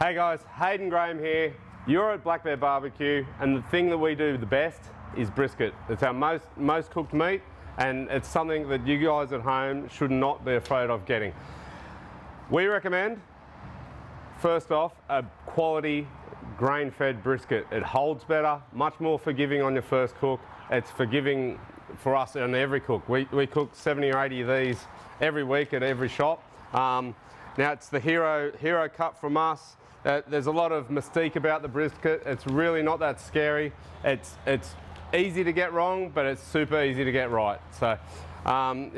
Hey guys, Haydn Graham here. You're at Blackbear BBQ, and the thing that we do the best is brisket. It's our most cooked meat, and it's something that you guys at home should not be afraid of getting. We recommend, first off, a quality grain-fed brisket. It holds better, much more forgiving on your first cook. It's forgiving for us on every cook. We cook 70 or 80 of these every week at every shop. Now it's the hero cut from us. There's a lot of mystique about the brisket. It's really not that scary. It's easy to get wrong, but it's super easy to get right. So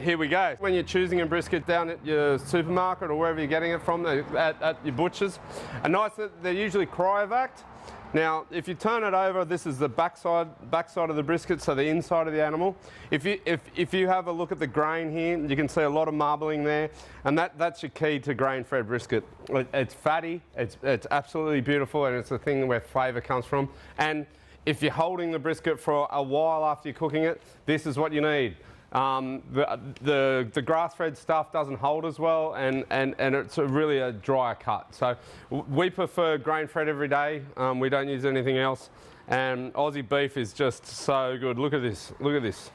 here we go. When you're choosing a brisket down at your supermarket or wherever you're getting it from, at your butcher's, they're usually cryovac. Now, if you turn it over, this is the backside of the brisket, so the inside of the animal. If you have a look at the grain here, you can see a lot of marbling there, and that's your key to grain-fed brisket. It's fatty, it's absolutely beautiful, and it's the thing where flavour comes from. And if you're holding the brisket for a while after you're cooking it, this is what you need. The grass-fed stuff doesn't hold as well, and it's really a drier cut. So we prefer grain-fed every day. We don't use anything else, and Aussie beef is just so good. Look at this. Look at this.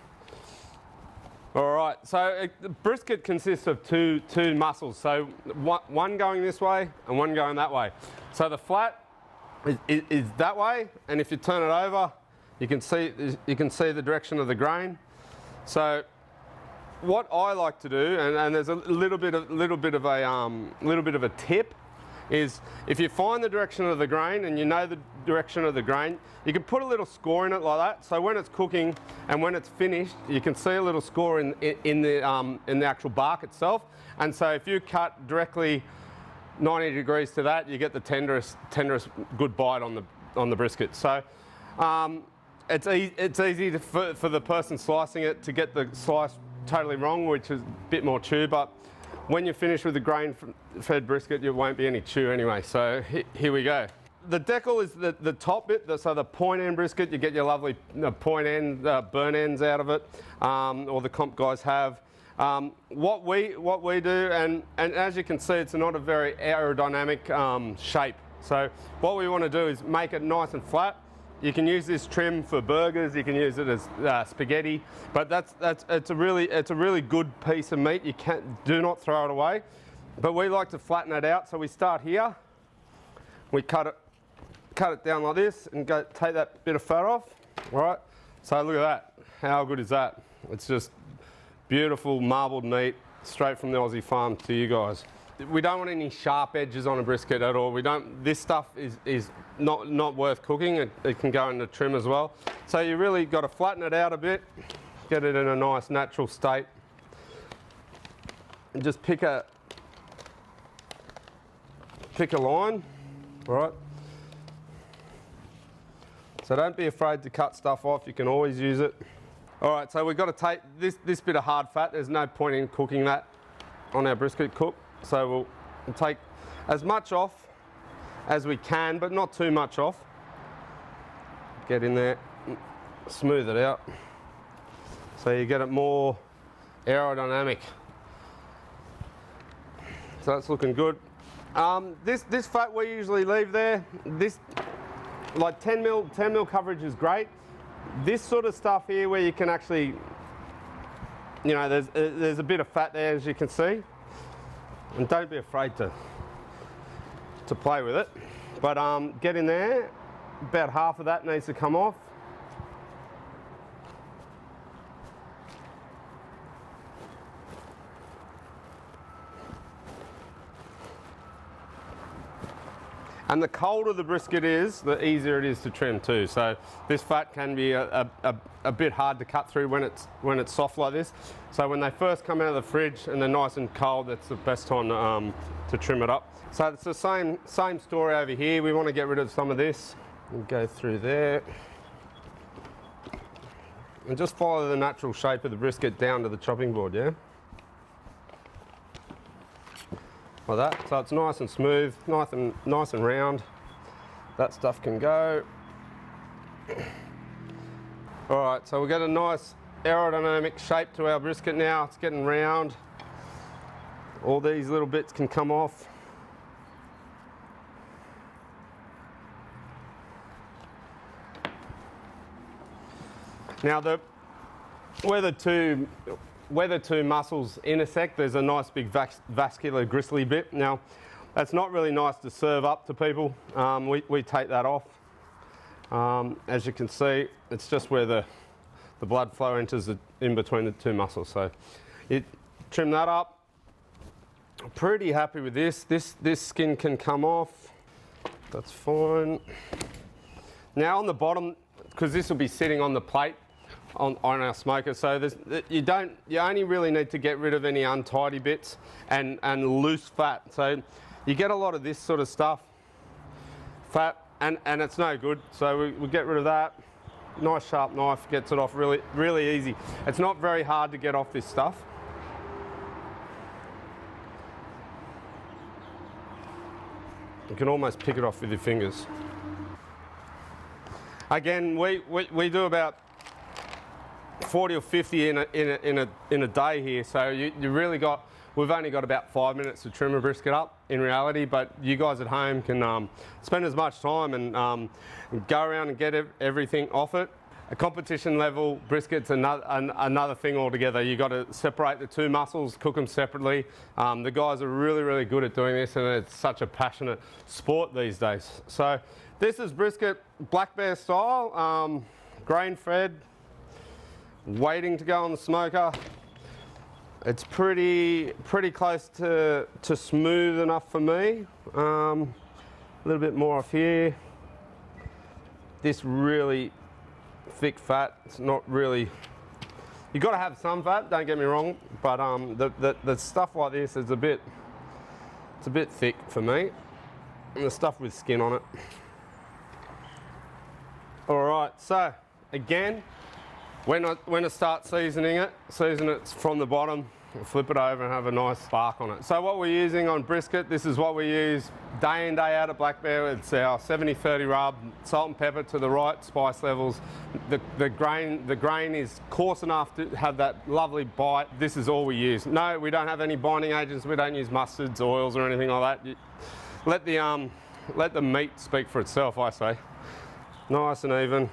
All right. So the brisket consists of two muscles. So one going this way and one going that way. So the flat is that way, and if you turn it over, you can see the direction of the grain. So what I like to do, and there's a little bit of a tip, is if you find the direction of the grain and you know the direction of the grain, you can put a little score in it like that. So when it's cooking and when it's finished, you can see a little score in the actual bark itself. And so if you cut directly 90 degrees to that, you get the tenderest good bite on the brisket. So it's easy for the person slicing it to get the slice totally wrong, which is a bit more chew, but when you're finished with the grain-fed brisket, there won't be any chew anyway. So here we go. The decal is the top bit, so the point end brisket, you get your lovely point end, burn ends out of it, or the comp guys have. What we do, and as you can see, it's not a very aerodynamic shape. So what we want to do is make it nice and flat. You can use this trim for burgers. You can use it as spaghetti, but it's a really good piece of meat. You do not throw it away. But we like to flatten it out. So we start here. We cut it down like this, and take that bit of fat off. All right. So look at that. How good is that? It's just beautiful marbled meat straight from the Aussie farm to you guys. We don't want any sharp edges on a brisket at all. This stuff is not worth cooking. It can go in the trim as well. So you really got to flatten it out a bit, get it in a nice natural state, and just pick a line, all right? So don't be afraid to cut stuff off. You can always use it. All right, so we've got to take this bit of hard fat. There's no point in cooking that on our brisket cook. So we'll take as much off as we can, but not too much off. Get in there, smooth it out, so you get it more aerodynamic. So that's looking good. This fat we usually leave there. This, like 10 mil coverage is great. This sort of stuff here, where you can actually, you know, there's a bit of fat there, as you can see. And don't be afraid to play with it. But get in there, about half of that needs to come off. And the colder the brisket is, the easier it is to trim too. So this fat can be a bit hard to cut through when it's soft like this. So when they first come out of the fridge and they're nice and cold, that's the best time to trim it up. So it's the same story over here. We want to get rid of some of this and go through there. And just follow the natural shape of the brisket down to the chopping board, yeah? Like that, so it's nice and smooth, nice and round. That stuff can go. All right, so we've got a nice aerodynamic shape to our brisket now. It's getting round. All these little bits can come off. Now where the two muscles intersect, there's a nice big vascular gristly bit. Now, that's not really nice to serve up to people. We take that off. As you can see, it's just where the blood flow enters in between the two muscles. So you trim that up. Pretty happy with this. This skin can come off. That's fine. Now on the bottom, because this will be sitting on the plate on our smoker, so you only really need to get rid of any untidy bits and loose fat. So you get a lot of this sort of stuff, fat, and it's no good. So we get rid of that. Nice sharp knife gets it off really easy. It's not very hard to get off this stuff. You can almost pick it off with your fingers. Again, we do about 40 or 50 in a day here, so we've only got about 5 minutes to trim a brisket up in reality, but you guys at home can spend as much time and go around and get everything off it. A competition level brisket's another thing altogether. You got to separate the two muscles, cook them separately. The guys are really good at doing this, and it's such a passionate sport these days. So this is brisket Blackbear style, grain fed, waiting to go on the smoker. It's pretty close to smooth enough for me. A little bit more off here. This really thick fat. It's not really. You got to have some fat. Don't get me wrong, but the stuff like this is a bit thick for me. And the stuff with skin on it. All right. So again, when I start season it from the bottom. We'll flip it over and have a nice spark on it. So what we're using on brisket, this is what we use day in, day out at Blackbear. It's our 70-30 rub, salt and pepper to the right spice levels. The grain is coarse enough to have that lovely bite. This is all we use. No, we don't have any binding agents. We don't use mustards, oils or anything like that. Let the meat speak for itself, I say. Nice and even.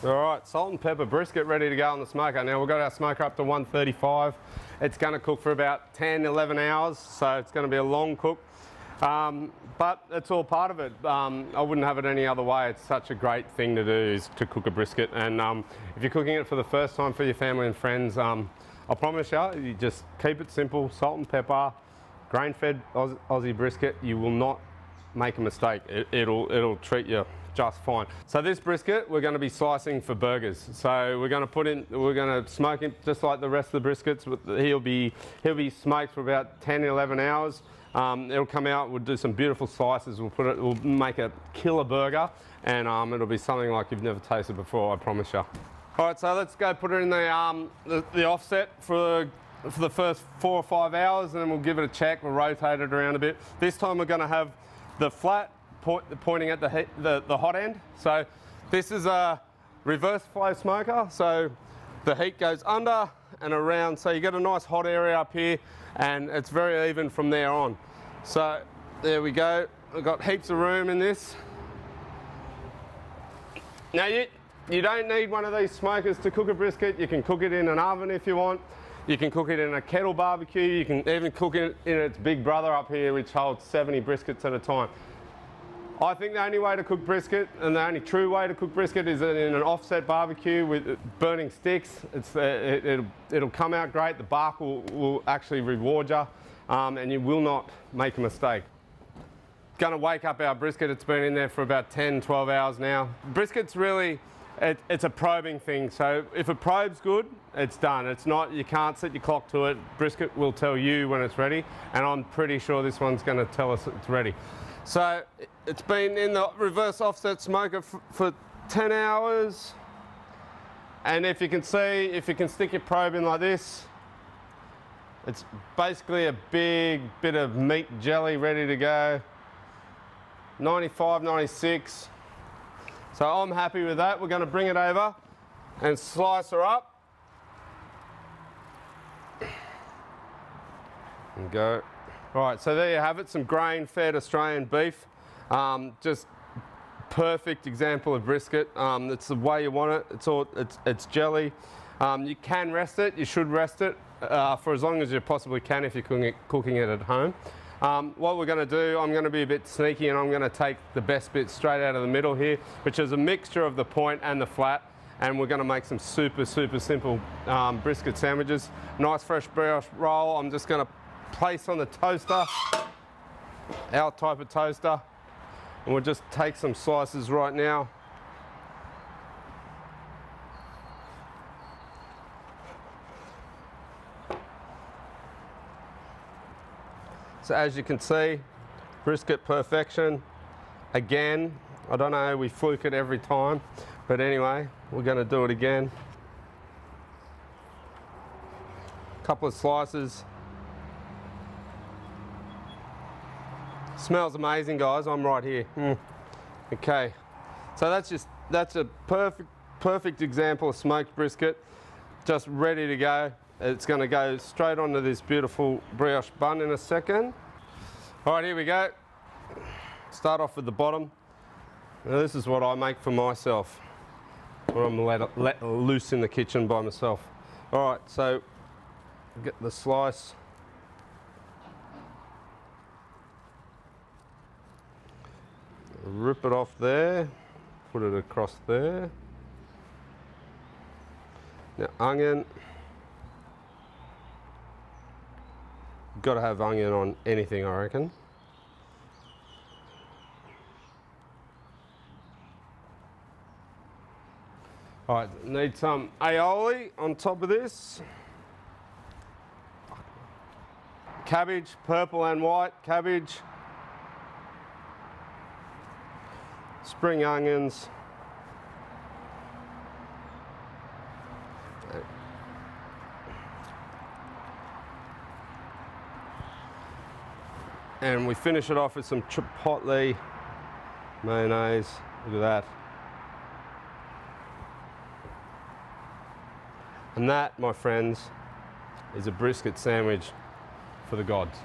All right, salt and pepper brisket ready to go on the smoker. Now we've got our smoker up to 135. It's going to cook for about 10, 11 hours, so it's going to be a long cook. But it's all part of it. I wouldn't have it any other way. It's such a great thing to do, is to cook a brisket. And if you're cooking it for the first time for your family and friends, I promise you just keep it simple, salt and pepper, grain-fed Aussie brisket. You will not make a mistake. It'll treat you just fine. So this brisket we're going to be slicing for burgers. So we're going to smoke it just like the rest of the briskets. He'll be smoked for about 10, 11 hours. It'll come out, we'll do some beautiful slices, we'll make a killer burger, and it'll be something like you've never tasted before, I promise you. All right, so let's go put it in the offset for the first 4 or 5 hours, and then we'll give it a check, we'll rotate it around a bit. This time we're going to have the flat pointing at the hot end. So this is a reverse flow smoker, so the heat goes under and around, so you get a nice hot area up here, and it's very even from there on. So there we go, we've got heaps of room in this. Now you don't need one of these smokers to cook a brisket. You can cook it in an oven if you want. You can cook it in a kettle barbecue. You can even cook it in its big brother up here, which holds 70 briskets at a time. I think the only way to cook brisket, and the only true way to cook brisket, is in an offset barbecue with burning sticks. It'll come out great. The bark will actually reward you, and you will not make a mistake. Going to wake up our brisket. It's been in there for about 10, 12 hours now. Brisket's really, it's a probing thing. So if it probes good, it's done. It's not, you can't set your clock to it. Brisket will tell you when it's ready, and I'm pretty sure this one's going to tell us it's ready. So it's been in the reverse offset smoker for 10 hours. And if you can see, if you can stick your probe in like this, it's basically a big bit of meat jelly ready to go. 95, 96. So I'm happy with that. We're going to bring it over and slice her up. And go. All right, so there you have it, some grain-fed Australian beef. Just perfect example of brisket. It's the way you want it. It's jelly. You can rest it. You should rest it for as long as you possibly can if you're cooking it at home. What we're going to do, I'm going to be a bit sneaky and I'm going to take the best bit straight out of the middle here, which is a mixture of the point and the flat, and we're going to make some super simple brisket sandwiches. Nice fresh brioche roll. I'm just going to place on the toaster, our type of toaster, and we'll just take some slices right now. So as you can see, brisket perfection. Again, I don't know, we fluke it every time, but anyway, we're going to do it again. Couple of slices. Smells amazing, guys. I'm right here. Okay, so that's a perfect example of smoked brisket, just ready to go. It's going to go straight onto this beautiful brioche bun in a second. All right, here we go. Start off with the bottom. Now this is what I make for myself when I'm let loose in the kitchen by myself. All right, so get the slice. Rip it off there, put it across there. Now onion. Got to have onion on anything, I reckon. All right, need some aioli on top of this. Cabbage, purple and white cabbage. Spring onions. And we finish it off with some chipotle mayonnaise. Look at that. And that, my friends, is a brisket sandwich for the gods.